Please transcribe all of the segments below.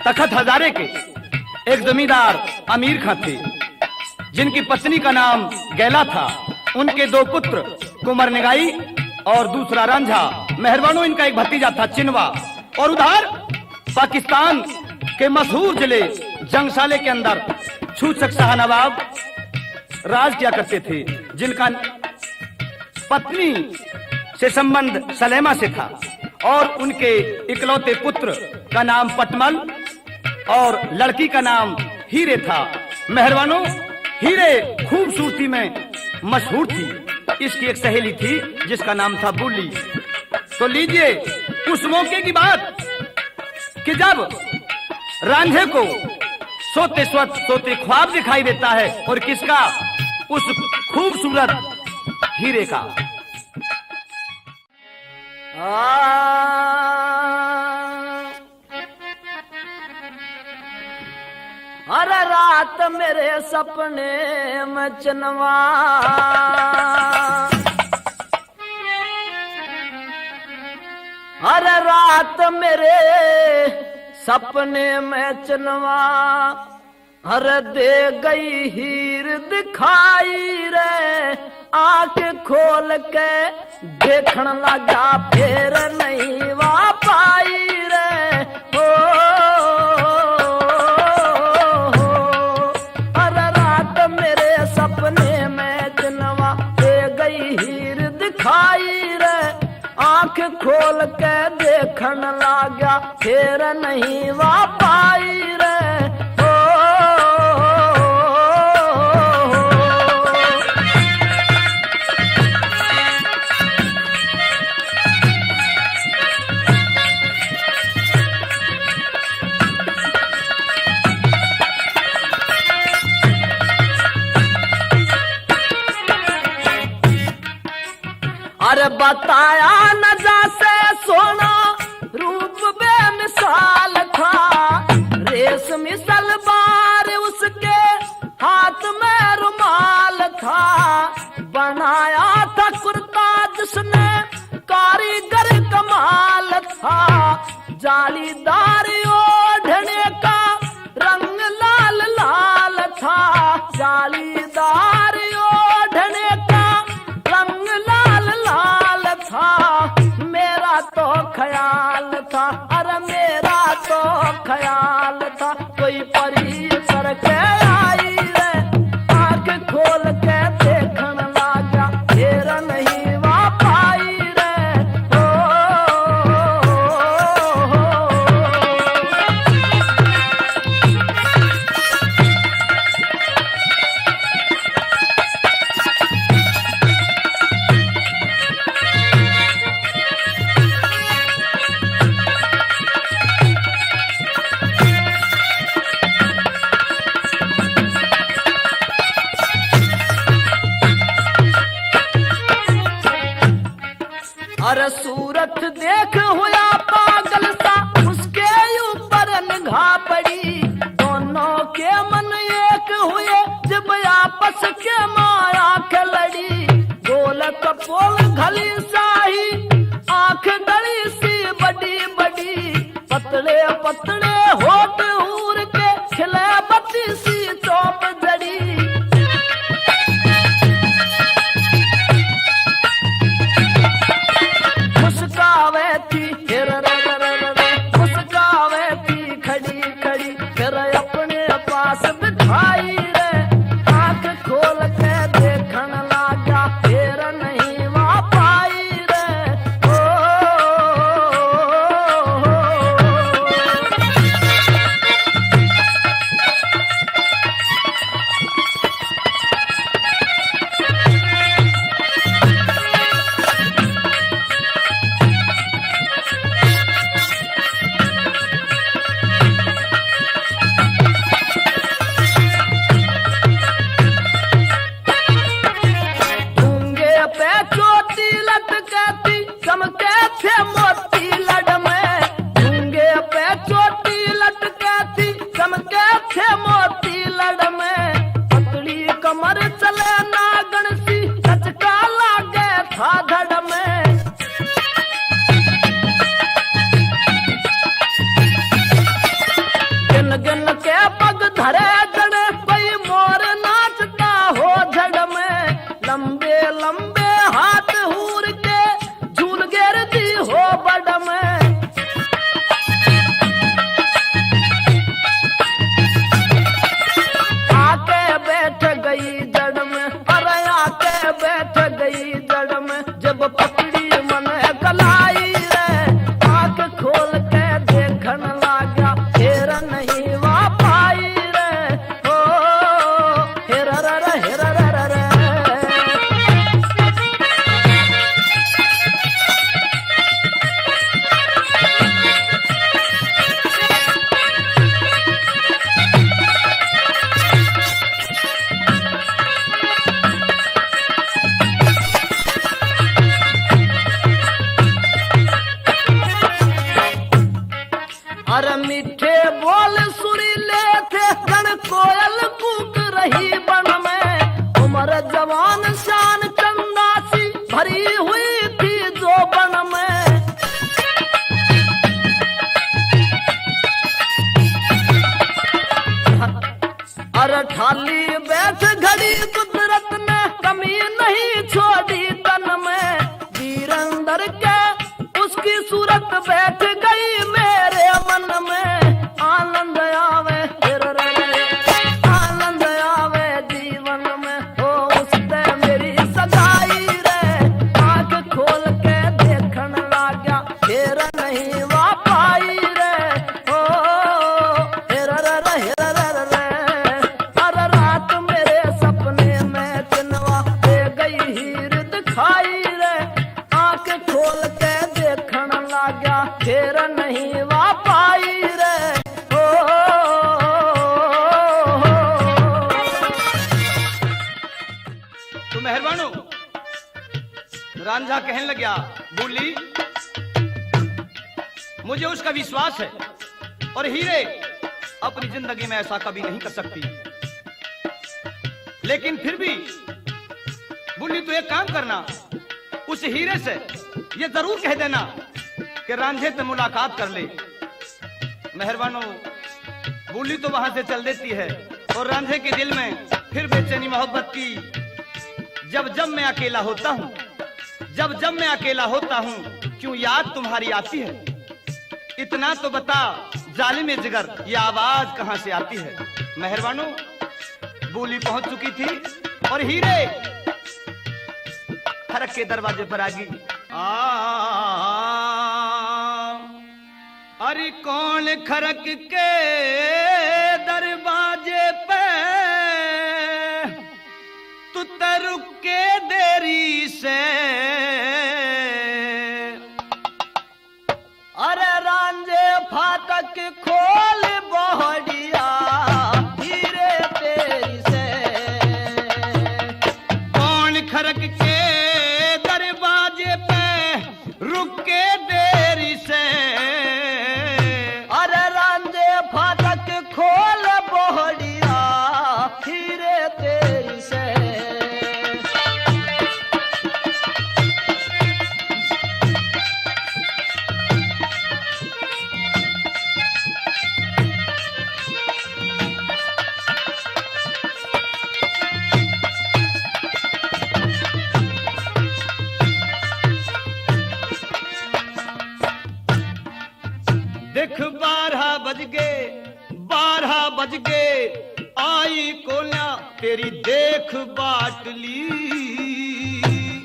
तखत हजारे के एक जमींदार अमीर खां थे, जिनकी पत्नी का नाम गैला था। उनके दो पुत्र कुंवर निगाई और दूसरा रांझा। मेहरबानो इनका एक भतीजा था चिनवा। और उधर पाकिस्तान के मशहूर जिले जंगसाले के अंदर छूछक शाह नवाब राज किया करते थे, जिनका पत्नी से संबंध सलेमा से था और उनके इकलौते पुत्र का नाम पटमल और लड़की का नाम हीरे था। मेहरबानो हीरे खूबसूरती में मशहूर थी। इसकी एक सहेली थी जिसका नाम था बुल्ली। तो लीजिए उस मौके की बात कि जब रांझे को सोते ख्वाब दिखाई देता है, और किसका? उस खूबसूरत हीरे का। हर रात मेरे सपने में चनवा, हर रात मेरे सपने में चनवा, हर दे गई हीर दिखाई रे, आंख खोल के देखने लगा फिर नहीं वापाई रे। हो हर रात मेरे सपने में चनवा दे गई हीर दिखाई रे, आंख खोल के देखने लगा फिर नहीं वापाई रे। अरे बताया न जैसे सोना रूप बेमिसाल था, रेशमी सलवार उसके हाथ में रुमाल था, बनाया था कुर्ता जिसने कारीगर कमाल था, जालीदार ओढ़ने का रंग लाल लाल था, जालीदार ओढ़ने का रंग लाल लाल था। मेरा तो ख्याल था, अरे मेरा तो ख्याल था, कोई परी सर के आई रे, आंख खोल के देखने लगा फिर नहीं वापाई रे। अरे सूरत देख हुआ पागल सा, उसके ऊपर निगाह पड़ी, दोनों के मन एक हुए जब आपस के माया लड़ी, गोल कपोल घली साही आंख गली सी बड़ी बड़ी, पतले पतले होठ हूर के खिले बत्ती सी चौप जड़ी, मुस्कावे थी फिर मुस्कावे थी खड़ी खड़ी, फिर अपने पास बिठाई रे, आंख खोल के देखने लगा फिर नहीं वापाई रे। अरे जन कोई मोर नाचता हो झड़ में, लंबे लंबे हाथ हूर के झूल गिरती हो बड़ में। आके बैठ गई जड़ में, अरे आके बैठ गई जड़ में, जब पकड़ी मन कलाई रे, आंख खोल के देखन लागा, फिर नहीं वापाई रे, ओ हेर रे हेर रे। अरे मीठे बोल सुरीले थे, गण कोयल कूक रही बन में, उम्र जवान शान चंदासी भरी हुई थी जो बन में। अरे ठाली बैठ घड़ी कुदरत ने कमी नहीं छोड़ी तन में, वीरंदर के उसकी सूरत बैठ गई मेरे मन में। आनंद आवे फिर रे, आनंद आवे जीवन में, हो उससे मेरी सगाई रे, आंख खोल के देखन लागा, फिर नहीं वापाई रे, हो फिर रे। अरे रात मेरे सपने में चिनवा दे गई हीर दिखाई रे, आंख खोल के देखन लागा, फिर नहीं वापाई रे, ओ तो मेहरबानो रांझा कहने लगा, बोली मुझे उसका विश्वास है और हीरे अपनी जिंदगी में ऐसा कभी नहीं कर सकती, लेकिन फिर भी बुल्ली तो एक काम करना, उस हीरे से ये जरूर कह देना कि रांझे से मुलाकात कर ले। मेहरबानो बुल्ली तो वहां से चल देती है और रांझे के दिल में फिर बेचैनी मोहब्बत की। जब जब मैं अकेला होता हूं, जब जब मैं अकेला होता हूं, क्यों याद तुम्हारी आती है, इतना तो बता जालिम जिगर, ये आवाज कहां से आती है। मेहरबानो बोली पहुंच चुकी थी और हीरे खरक के दरवाजे पर आ गई। अरे कौन खरक के दरवाजे पे, तू रुक के देरी से, अरे रांझे फाटक खोल बोहड़िया, हीरे तेरी से। कौन खरक के दरवाजे पे रुक के देरी से, अरे रांझे फाटक खोल बोहड़िया, हीरे तेरी से। देख 12 बज गए, 12 बज गए, आई कोला तेरी देख बाटली।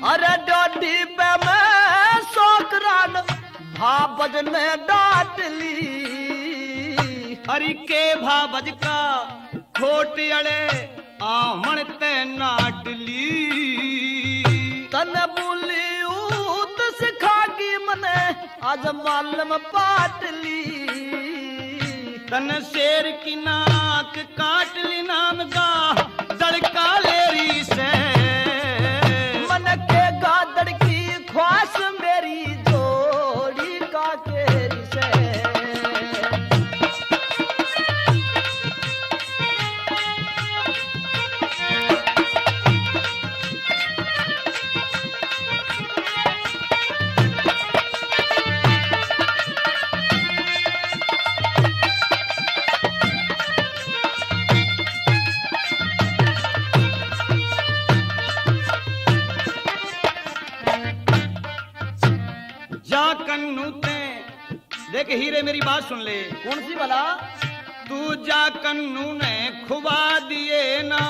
अरे डोडी पे मैं सोकरान भाबज ने डांट ली। हरि के भाबज का खोट अड़े आमण ते नाटली। तन बोली ऊत सिखागी मने आज मालम पाटली। तन शेर की नाक काटली नाम का दड़का लेरी से। मन के गादड़ की ख्वास मेरी जोड़ी का केरी से। मेरी बात सुन ले। कौन सी भला? तू जा कन्नू ने खुबा दिए ना,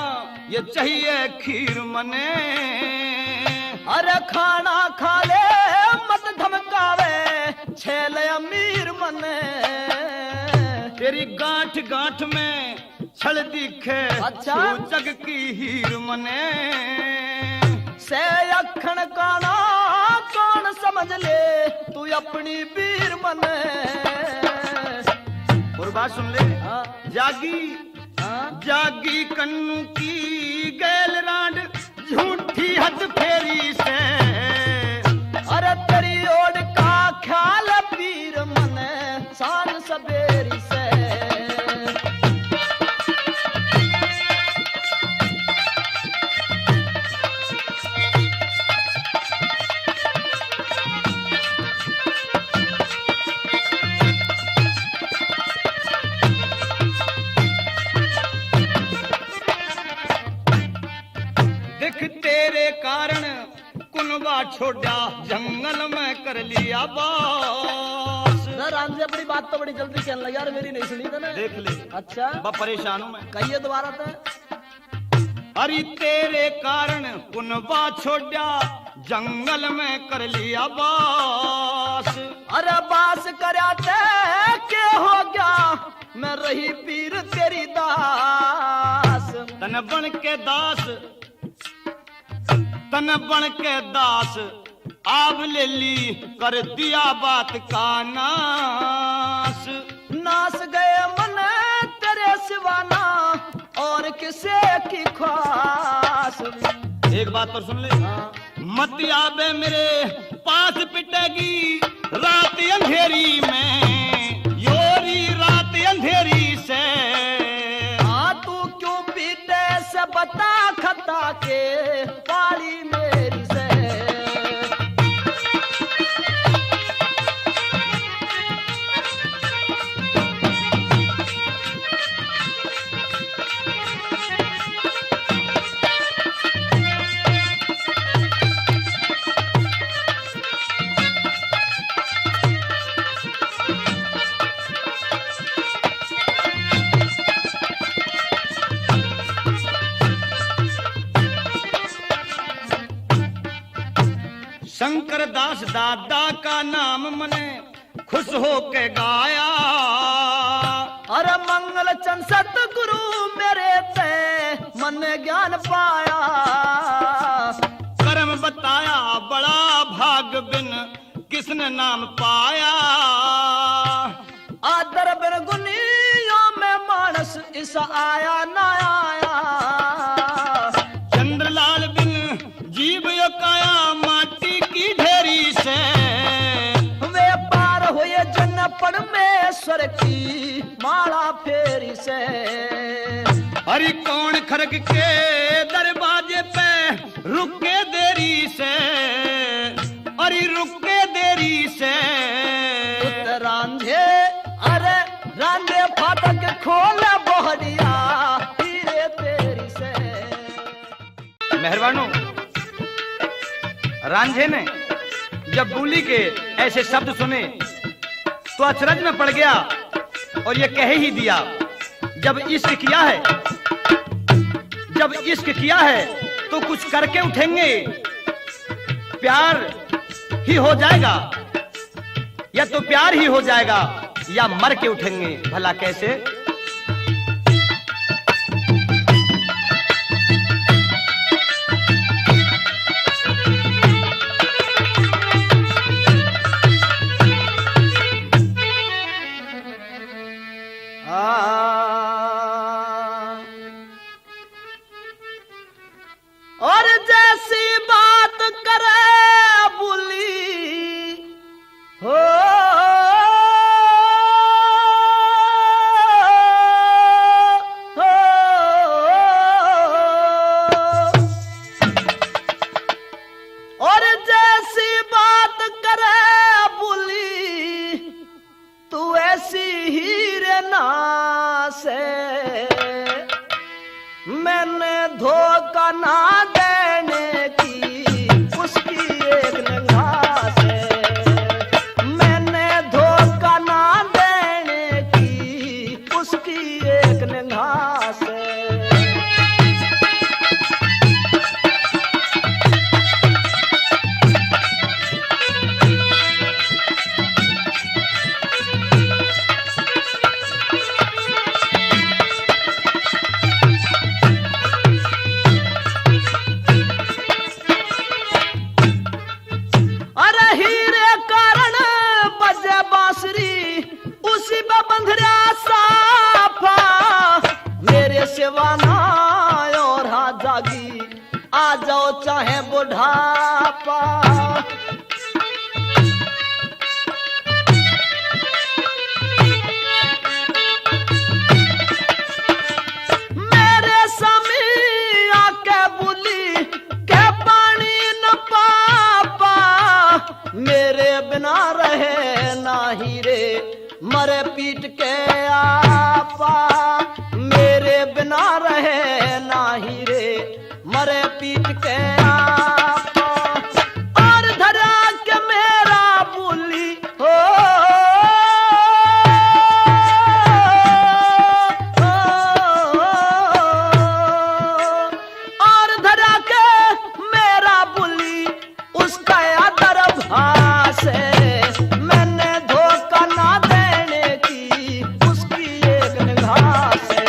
ये चाहिए खीर मने। अरे खाना खा ले मत धमकावे, छेल अमीर मने। तेरी गांठ गांठ में छल दिखे, अच्छा? तू जग की हीर मने। से अखण काना कौन समझ ले, तू अपनी वीर मने। और बात सुन ले। हाँ? जागी हाँ? जागी कन्नू की गैल रांड, झूठी हद फेरी से। अरे तेरी ओढ़ का ख्याल पीर मने, शान सवेरी से। देख तेरे कारण कुनबा छोड़ा, जंगल में कर लिया बास। राम जी अपनी बात तो बड़ी जल्दी कहने लगा यार, मेरी नहीं सुनी तूने। देख ले, अच्छा बड़ा परेशान हूं मैं। कहिए दोबारा तो। अरे तेरे कारण कुनबा छोड़ा, जंगल में कर लिया बास। अरे बास कराते के हो गया, मैं रही पीर तेरी दास। तन बन के दास, तन बन के दास, आब ले ली कर दिया बात का नाश। नास गए मन तेरे सिवाना, और किसे की ख्वास। एक बात और सुन ले। मत आबे मेरे पास पिटेगी रात अंधेरी में, योरी रात अंधेरी से। तू क्यों पीटे से बता, खता के पाली मेरी से। शंकर दास दादा का नाम मने खुश हो के गाया। अरे मंगल चंद सतगुरु मेरे ते मन ज्ञान पाया। कर्म बताया बड़ा भाग बिन किसने नाम पाया। आदर बिन गुनियों में मानस इस आया ना आया। चंद्रलाल बिन जीव यो काया, माटी की ढेरी से। वे पार हुए जन परमेश्वर की माला फेरी से। हरि कौन खरग के दरवाजे पे रुके देरी से, अरे रुके देरी से। रांझे अरे रांझे फाटक खोल बोहरिया, हीरे तेरी से। मेहरबानो, रांझे ने जब बूली के ऐसे शब्द सुने तो अचरज में पड़ गया और ये कह ही दिया, जब इश्क किया है, जब इश्क किया है तो कुछ करके उठेंगे। प्यार ही हो जाएगा, या तो प्यार ही हो जाएगा या मर के उठेंगे। भला कैसे? और जैसी बात करे बुली हो, और जैसी बात करे बुली, तू ऐसी ही रहना से। मैंने धोखा ना देने की उसकी एक निगाह से। मैंने धोखा ना दे पे बंधरा साफा मेरे सिवाना और हाँ जागी आ जाओ चाहे बुढ़ापा। मेरे स्वामी आके बोली के पानी न पापा मेरे बिना रहे नाही रे मरे पीट के आपा मेरे बिना रहे नाही रे मरे पीट के आपा। और धरा के मेरा बोली हो और धरा के मेरा बोली उसका आदर भासे मैंने धोखा ना देने की उसकी एक निगाह से।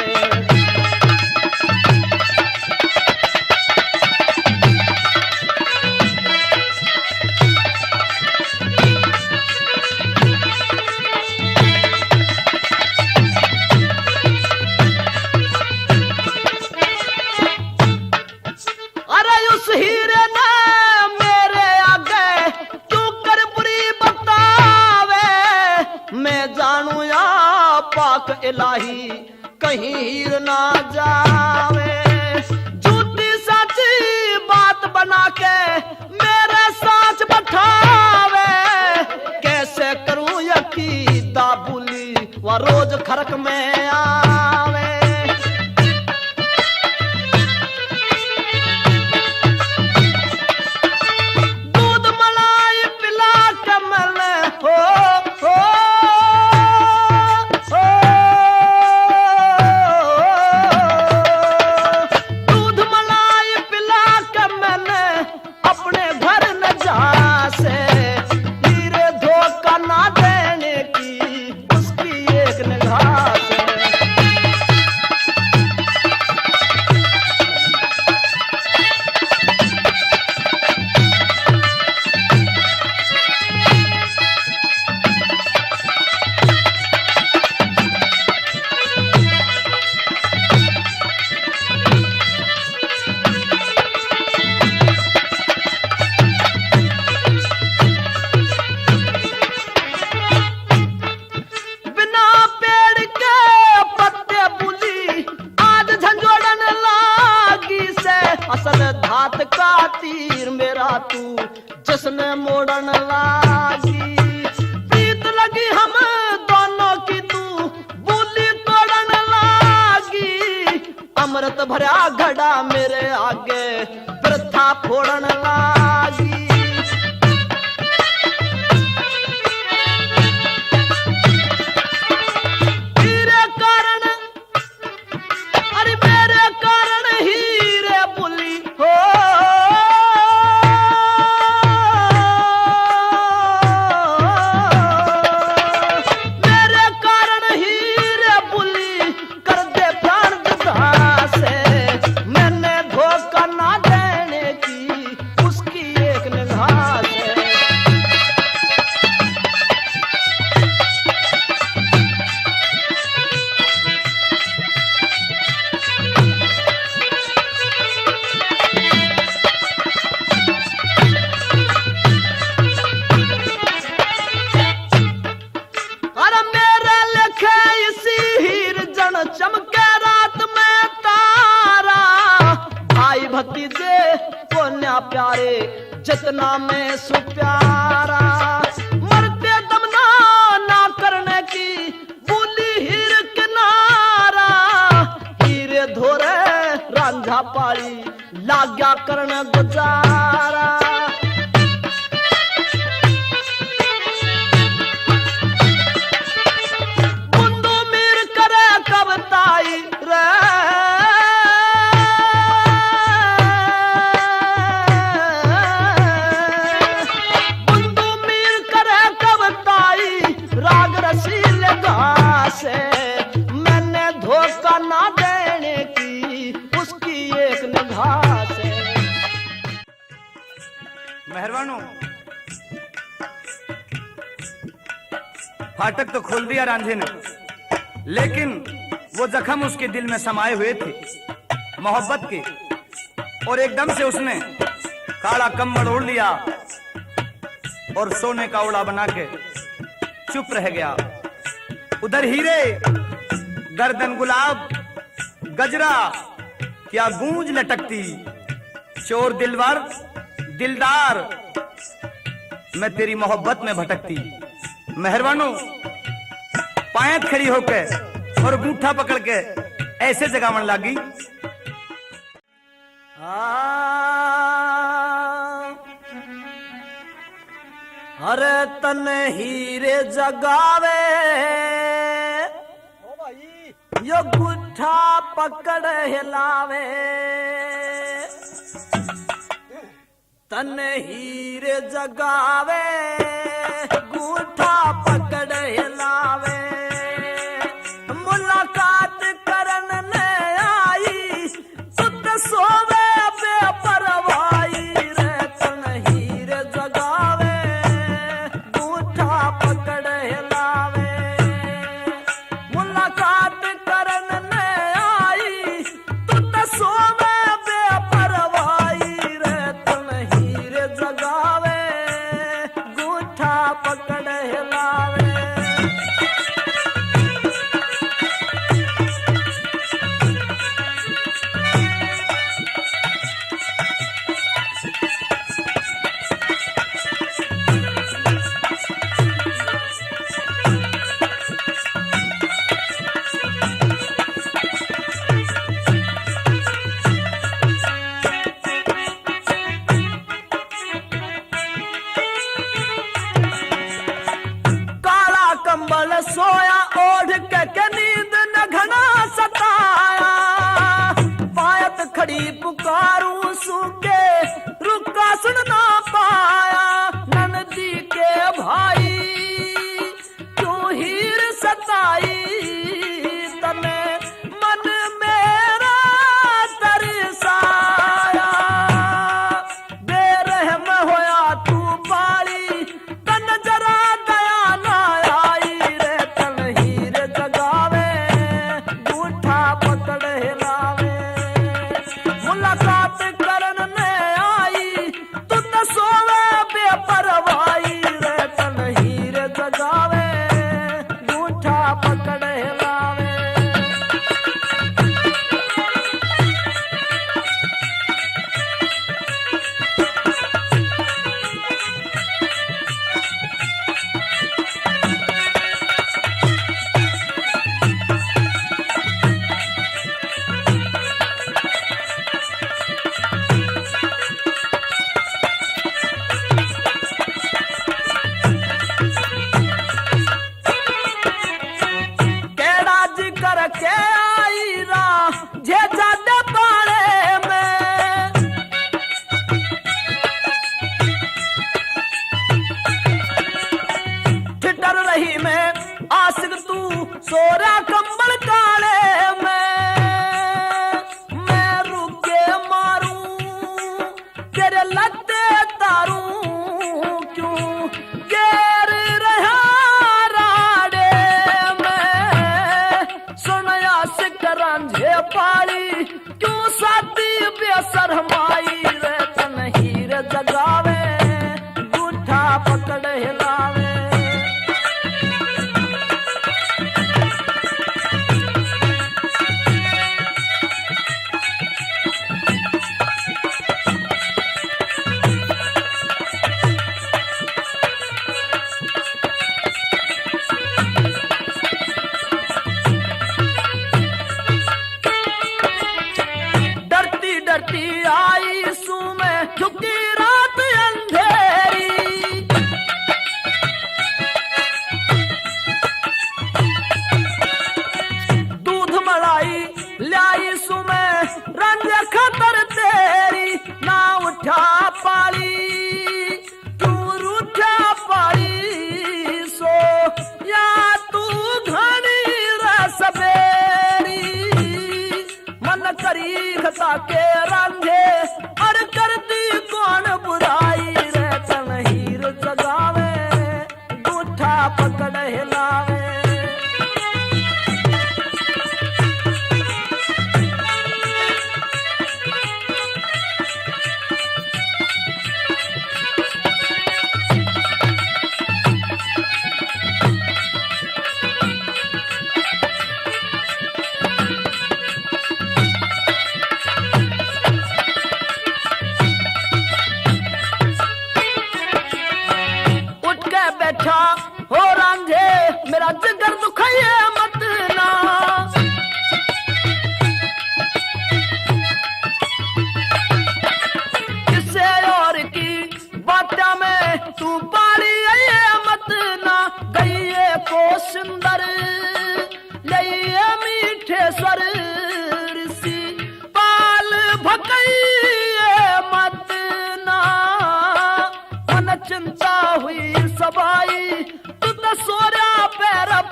अरे उस हीरे ने मेरे आगे क्यों कर बुरी बतावे मैं जानू या पाक इलाही कहीं हीर ना जावे। झूठी सच्ची बात बना के मेरे साथ बैठावे कैसे करूं यकीन दाबुली वह रोज खरक में आवे। दूध मलाई पिला के मैंने हो दूध मलाई पिला के मैंने अपने घर न जा से हीरे धोखा ना देने की उसकी एक निगाह से। बिना पेड़ के पत्ते बुली आज झंझोड़न लागी से असल धात का तीर मेरा तू जिसने मोड़न लागी। प्रीत लगी हम दोनों की तू बोली तोड़न लागी अमृत भरा घड़ा मेरे आगे वृथा फोड़न लागी। तेरे कारण अरे मेरे कारण हीरे बुली हो मेरे कारण हीरे बुली कर दे प्राण जुदा से मैंने धोखा ना देने की उसकी एक निगाह से। अरे मेरे लिखे इसी हीर जन चमके रात में तारा भाई भतीजे को न्या प्यारे जितना में सुप्यारा मरते दम ना करने की बोली हीर किनारा हीरे धोरे रांझा पाली लाग्या करने गुजारा। बुंदू मीर करे कविताई रे बुंदू मीर करे कविताई राग रसीले से मैंने धोखा ना देने की उसकी एक निगाह से। मेहरबानों फाटक तो खोल दिया रांझे ने, लेकिन वो जख्म उसके दिल में समाये हुए थे मोहब्बत के, और एकदम से उसने काला कंबल ओढ़ लिया और सोने का ओढ़ा बना के चुप रह गया। उधर हीरे, गर्दन गुलाब, गजरा क्या गूंज लटकती, चोर दिलवर दिलदार मैं तेरी मोहब्बत में भटकती। मेहरबानो पायत खड़ी होकर और गूठा पकड़ के ऐसे जगावन लगी। अरे तन हीरे जगावे यो गुठा पकड़ हिलावे, तन हीरे जगावे गुठा पकड़ हिलावे। मुलाकात करन ने आई सुत सोवे बेपरवाही रे, तन हीरे जगावे गुठा पकड़ हिलावे। मुलाकात करन ने आई सुत सोवे बेपरवाही रे, तन हीरे जगावे गुठा पकड़ हिलावे। काला कंबल सोया ओढ़ के नींद न घना सताया, पायत खड़ी पुकारूं सूके रुका सुन ना पाया। ननदी के भाई क्यों हीर सताई, तने मन मेरा तरसाया। बेरहम होया तू बाली तन जरा दया ना आई रे, तन हीर जगावे गूठा पकड़ हिलावे। मुलाकात करन ने आई तू त सोवे बेपरवाही रे, तन हीर जगावे गूठा पकड़ हिलावे। केड़ा जिकर के आई रा जे जादे पाड़े में, ठिठर रही में आशिक तू सोरा कंबल काले में। मैं रुके मारूं तेरे लत्ते तारूं क्यों गेर रहा राडे में। सुनया सिकरांझे पाली क्यों साथी बेसर हमाई रे, तन हीर जगावे गूठा पकड़ हिलावे। डरती डरती आई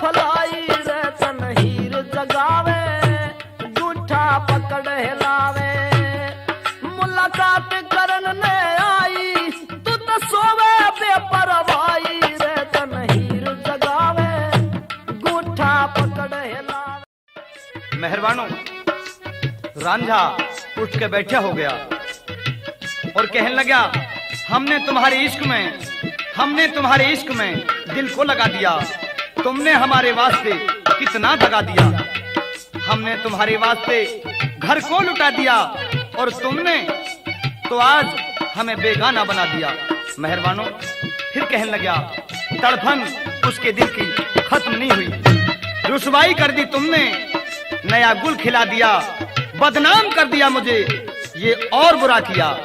फलाई रे तन हीर जगावे गूठा पकड़ हिलावे मुलाकात करन ने आई तू तो सोवे बेपरवाही रे तन हीर जगावे गूठा पकड़ हिलावे। मेहरबानो रांझा उठ के बैठा हो गया और कहने लगा, हमने तुम्हारे इश्क में दिल को लगा दिया, तुमने हमारे वास्ते कितना दगा दिया, हमने तुम्हारे वास्ते घर को लुटा दिया और तुमने तो आज हमें बेगाना बना दिया। मेहरबानो फिर कहने लगा, तड़फन उसके दिल की खत्म नहीं हुई, रुसवाई कर दी तुमने, नया गुल खिला दिया, बदनाम कर दिया मुझे, ये और बुरा किया।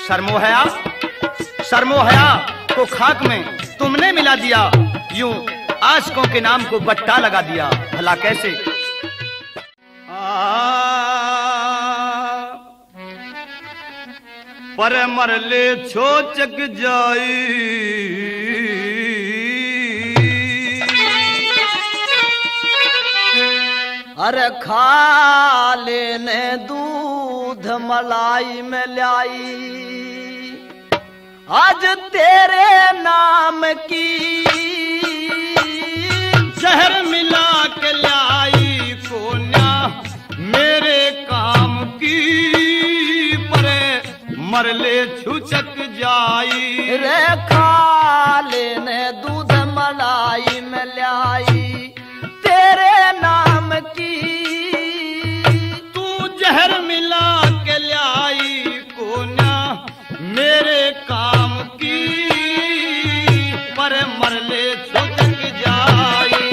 शर्मो हया को खाक में तुमने मिला दिया, यूं आशिकों के नाम को बट्टा लगा दिया, भला कैसे। पर मरले छोचक जाई अरे खा लेने दूध मलाई में लाई आज तेरे नाम की जहर मिला के लाई कोन्या मेरे काम की, परे मरले छुचक जाई रे खा लेने दूध मलाई में लाई तेरे नाम की, तू जहर मिला के लाई कोन्या मेरे काम की, पर मरले छुटक जाई।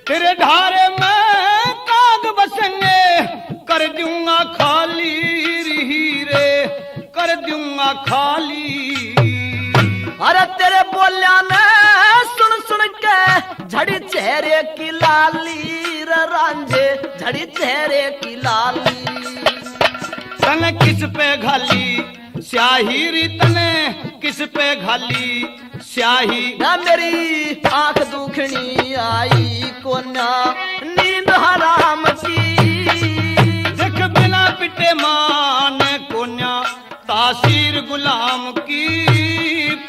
तेरे ढारे में काग बसेंगे कर दूंगा खाली हीरे कर दूंगा खाली। अरे तेरे बोलिया ने सुन सुन के झड़ी चेहरे की लाली रे रांझे झड़ी चेहरे की लाली। तने किस पे घाली स्याही री, तने किस पे घाली स्याही, ना मेरी आंख दुखनी आई कोन्या नींद हराम की, देख बिना पिटे मान कोन्या तासीर गुलाम की,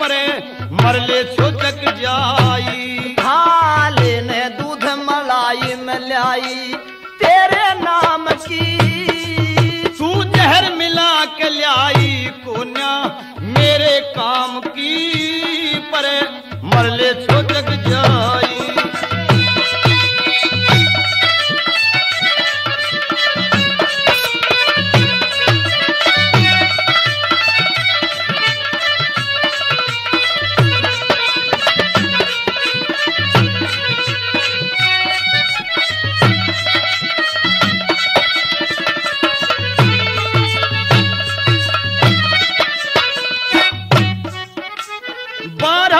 परे मरले छोटक जाई। खा लेने दूध मलाई में लाई तेरे नाम की, तू जहर मिला के लाई कोन्या मेरे काम की, परे मरले छोटक जाई।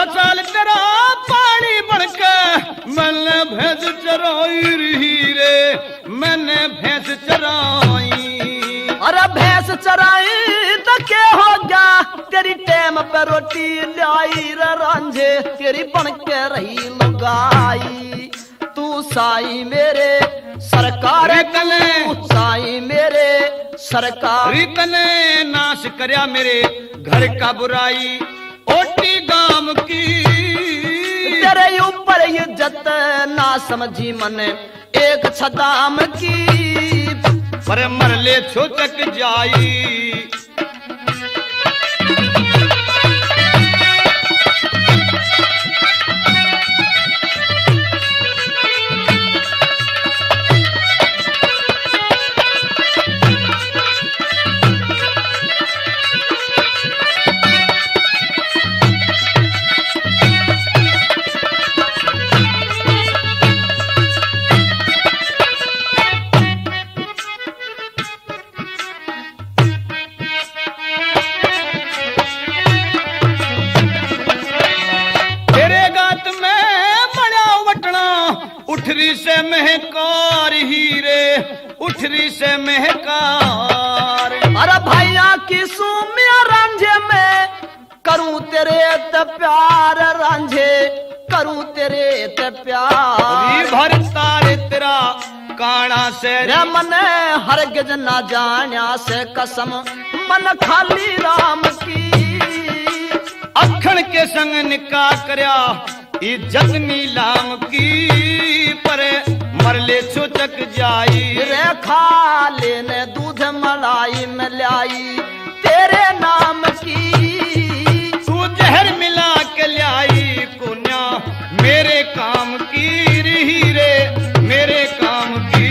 साल तेरा पानी बनके मैंने भैंस चराई रही रे, मैंने भैंस चराई। अरे भैंस चराई तो क्या हो गया, तेरी टाइम पे रोटी लाई रे रांझे तेरी बन के रही लुगाई। तू साई मेरे सरकार तू साई मेरे सरकार, तने नाश करया मेरे घर का बुराई ओटी गाम की, तेरे ऊपर इज्जत ना समझी मने एक छदाम की, पर मरले छोटक जाई। उठरी से महकार हीरे, उठरी से महकार। अरे भैया की सुमिया रांझे में करूं तेरे ते प्यार, रांझे करूं तेरे ते प्यार। भर तारे तेरा काना से रे मने हरगिज ना जान्या से कसम मन खाली राम की। अखण के संग निका करया इज्जत नीलाम की, पर मरले चुचक जाई। रे खा लेने दूध मलाई में लाई तेरे नाम की। तू जहर मिला के लाई कुन्या मेरे काम की, रही रे मेरे काम की।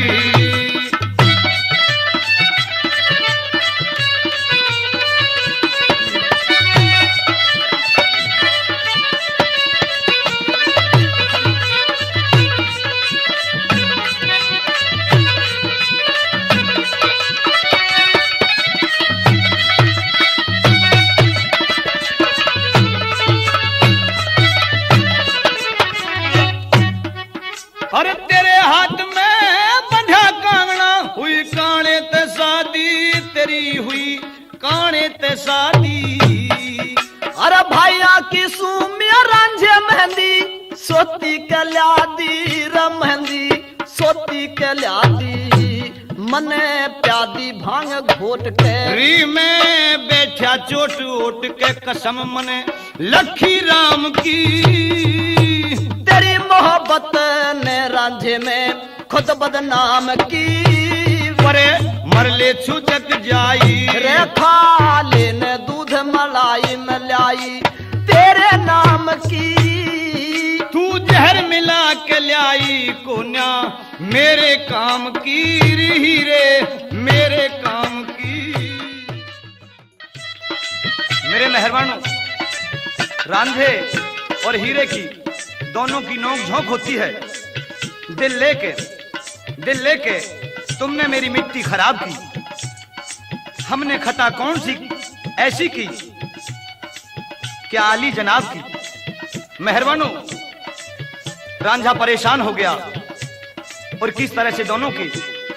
अरे तेरे हाथ में बंधा कांगना, हुई काने ते शादी तेरी, हुई काने ते शादी। अरे भैया की सुमिया रांझे मेहंदी, सोती के ल्यादी रे मेहंदी, सोती के ल्यादी। मने प्यादी भांग घोट के री में बैठा चोट ओट के कसम मने लखी राम की। तेरी मोहब्बत ने रांझे में खुद बदनाम की। परे मरले छुचक जाई। रे खा लेने दूध मलाई में लाई तेरे नाम की। तू जहर मिला के लाई कोन्या मेरे काम की, रही रे मेरे काम की। मेरे मेहरबानों, रांझे और हीरे की दोनों की नोक झोंक होती है। दिल लेके तुमने मेरी मिट्टी खराब की। हमने खता कौन सी ऐसी की, क्या आली जनाब की। मेहरबानों, रांझा परेशान हो गया और किस तरह से दोनों के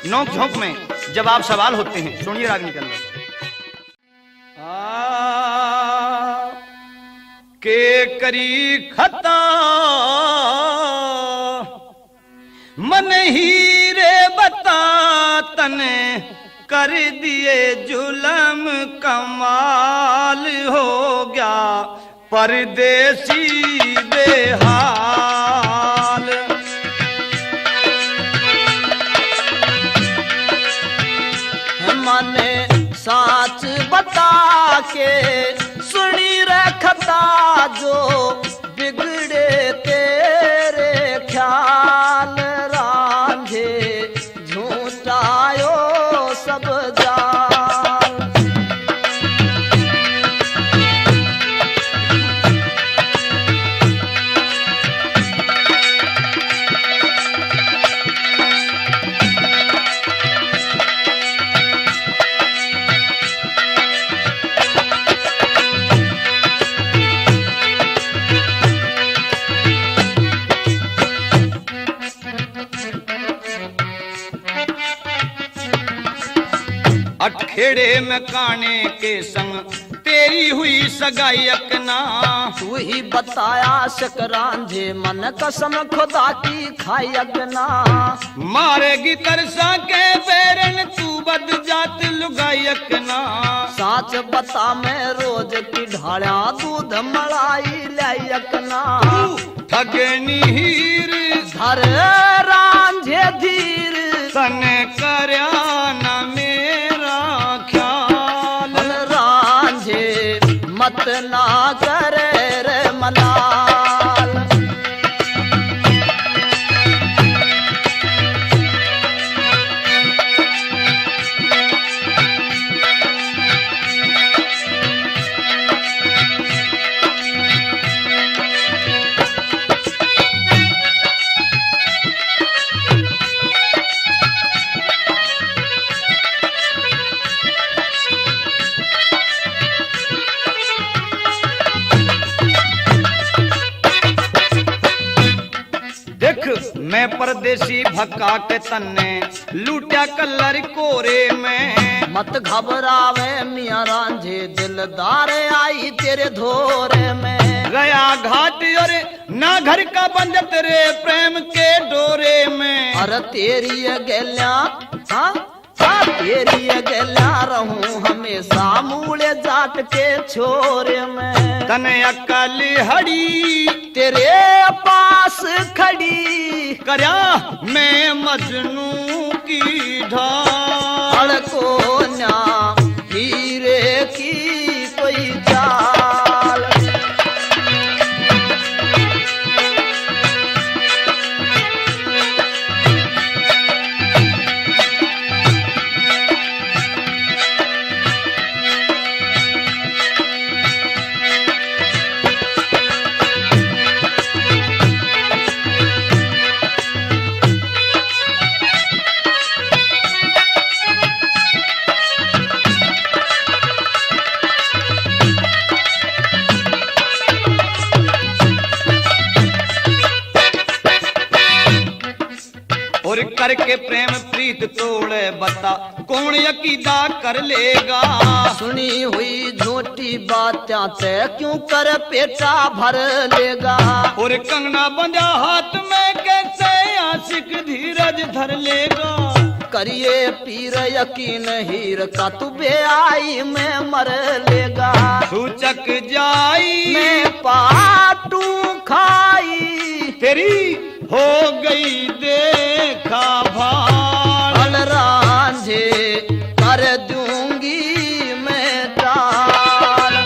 नोक झोंक में जवाब सवाल होते हैं, सुनिए रागनी के अंदर। के करी खता मन हीरे बता, तने कर दिए जुलम कमाल हो गया परदेसी बेहाल। मने साच बता के सुनी रखता, जो बिगड़े तेरे ख्याल रांझे झूठायो सब जाल। अखेड़े में काने के संग तेरी हुई सगाई अकना। तू ही बताया शकरांझे मन कसम खुदा की खाई अगना। मारेगी तरसा के बेरन तू बद जात लुगाई अकना। साच बता मैं रोज की ढाड़ा दूध मलाई लाई अकना। ठगनी हीर धर रांझे धीर, तने करया न मेरा ख्याल। रांझे मत ना करे रे मलाल। परदेसी भक्का के तन्ने लूटा कलर कोरे में। मत घबरावे मियां रांझे दिलदार आई तेरे धोरे में। गया घाट और ना घर का बंद तेरे प्रेम के डोरे में। अरे तेरी गैल्या हाँ तेरी गैल्या रहूं हमेशा मूले जाट के छोरे में। तने अकल हड़ी तेरे पास खड़ी करया मैं मजनू की ढाल को न्या हीरे की कोई चाल। और करके प्रेम प्रीत तोड़े बता कौन यकीदा कर लेगा। सुनी हुई झूठी बातें ते क्यों कर पेटा भर लेगा। और कंगना बंधा हाथ में कैसे आशिक धीरज धर लेगा। करिए पीर यकीन हीर का तू बेआई में मर लेगा। सूचक जाई मैं पाटू खाई तेरी हो गई देखा भाल। रांझे कर दूंगी मैं टाल।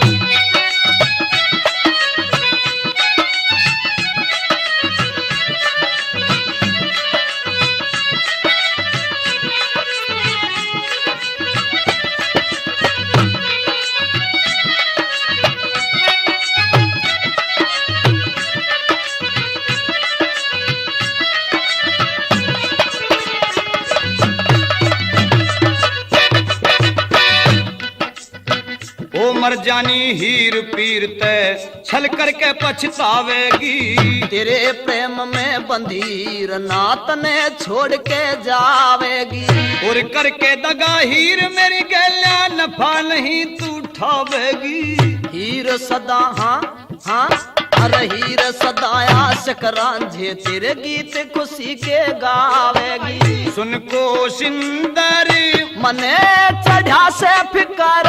मर जानी हीर पीर ते छल करके पछतावेगी। तेरे प्रेम में बंधीर नात ने छोड़ के जावेगी। और करके दगा हीर मेरी गैल्या नफा नहीं तू उठावेगी। हीर सदा हाँ अरे हीर सदा आशिक रांझे तेरे गीत खुशी के गावेगी। सुन को सिंदर मने चढ़ा से फिकर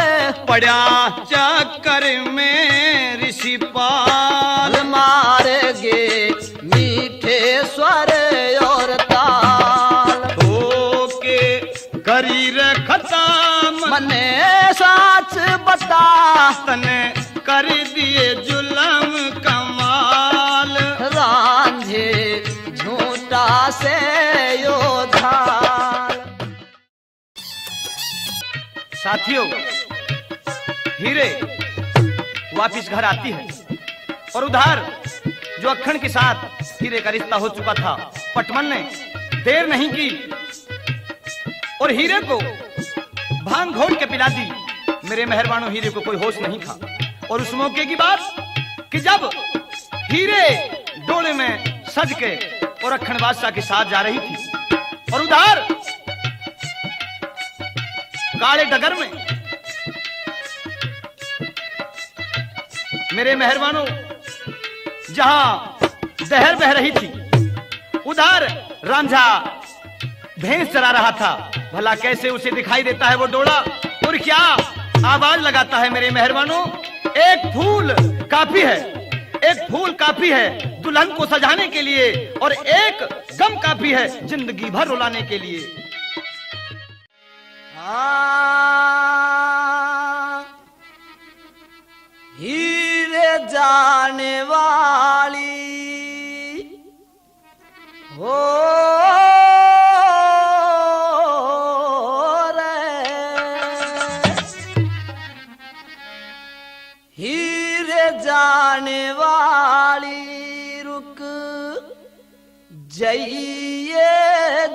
पड़ा चक्कर में ऋषि पाल। मारेगे मीठे स्वर और ताल। होके करी रखता मने साच बता तने कर दिए जुलम कमाल। रांझे झूठा से योधाल। साथियों हीरे वापिस घर आती है और उधर जो अक्खन के साथ हीरे का रिश्ता हो चुका था पटमन ने देर नहीं की और हीरे को भांग घोट के पिला दी। मेरे मेहरबानों हीरे को कोई होश नहीं था। और उस मौके की बात कि जब हीरे डोले में सज के और अक्खन बादशाह के साथ जा रही थी और उधर काले डगर में मेरे मेहरबानों जहां जहर बह रही थी उधर रांझा भैंस चरा रहा था। भला कैसे उसे दिखाई देता है वो डोला और क्या आवाज लगाता है। मेरे मेहरबानों एक फूल काफी है, एक फूल काफी है दुल्हन को सजाने के लिए और एक गम काफी है जिंदगी भर रुलाने के लिए। हीरे जाने वाली हो हीरे जाने वाली रुक जाइए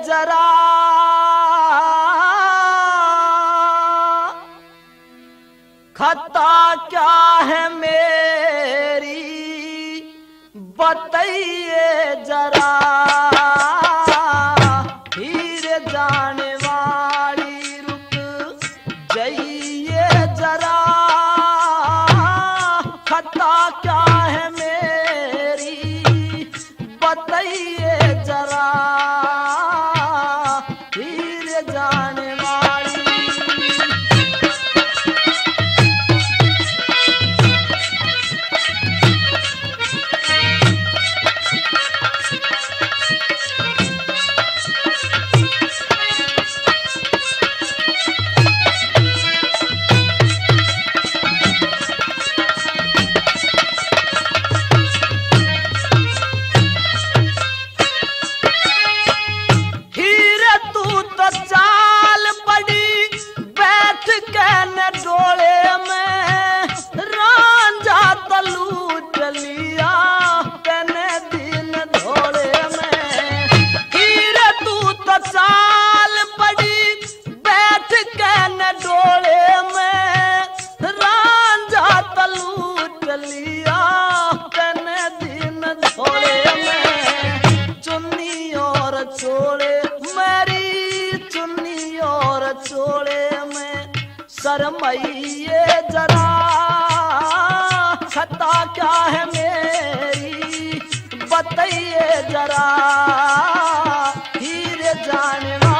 जरा। खता क्या है मेरी बताइए जरा। जाने वाली। हीरे तू तो चाल पड़ी बैठ के न डोले में, रांझा तलू चलिया कने दिन धोले में। हीरे तू तो चाल पड़ी बैठ के न डोले में, रांझा तलू चलिया कने दिन धोले में। चुन्नी और चोले मेरी चुन्नी और चोले में शरमइए जरा, खता क्या है मेरी बताइए जरा, हीरे जाने वाली।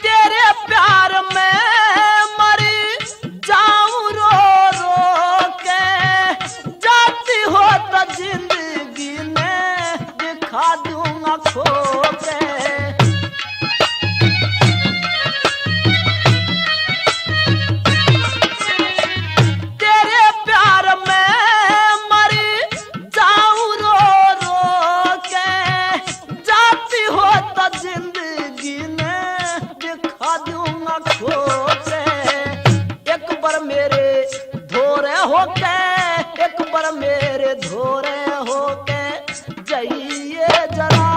तेरे प्यार में मरी जाऊं रो रो के, जाती हो तो जिंदगी में दिखा दूंगा खो के। तेरे प्यार में मरी जाऊं रो रो के, जाती हो तो जिंदगी में दिखा दूंगा खो के। एक बार मेरे धोरे होके, एक बार मेरे धोरे होके जाइए जरा,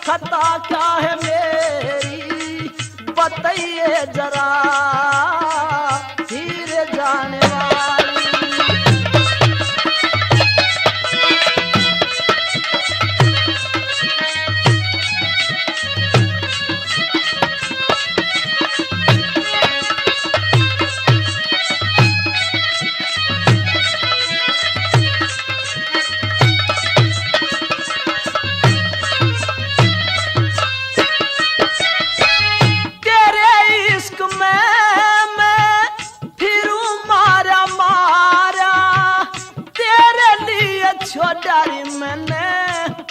खता क्या है मेरी बताइए जरा, हीरे जाने वाली। तेरे इश्क में मैं फिरूं मारा मारा, तेरे लिए छोड़ी मैंने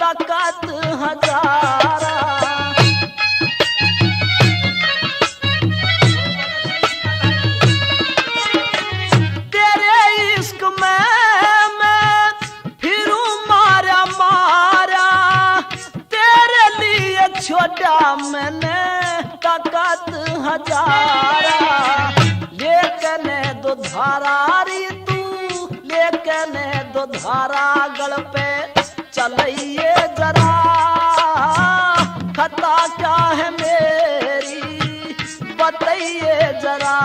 ताकत हजारा। तेरे इश्क में मैं फिरूं मारा मारा, तेरे लिए छोड़ा मैंने ताकत हजारा। लेकने दो धारा री तू, लेकने दो धारा गल पे चलिए जरा, खता क्या है मेरी बताइए जरा,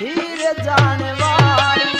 हीरे जाने वाली।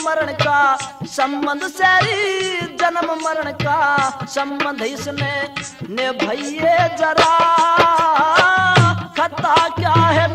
मरण का संबंध सैरी जन्म मरण का संबंध इसने निभाइए जरा खता क्या है।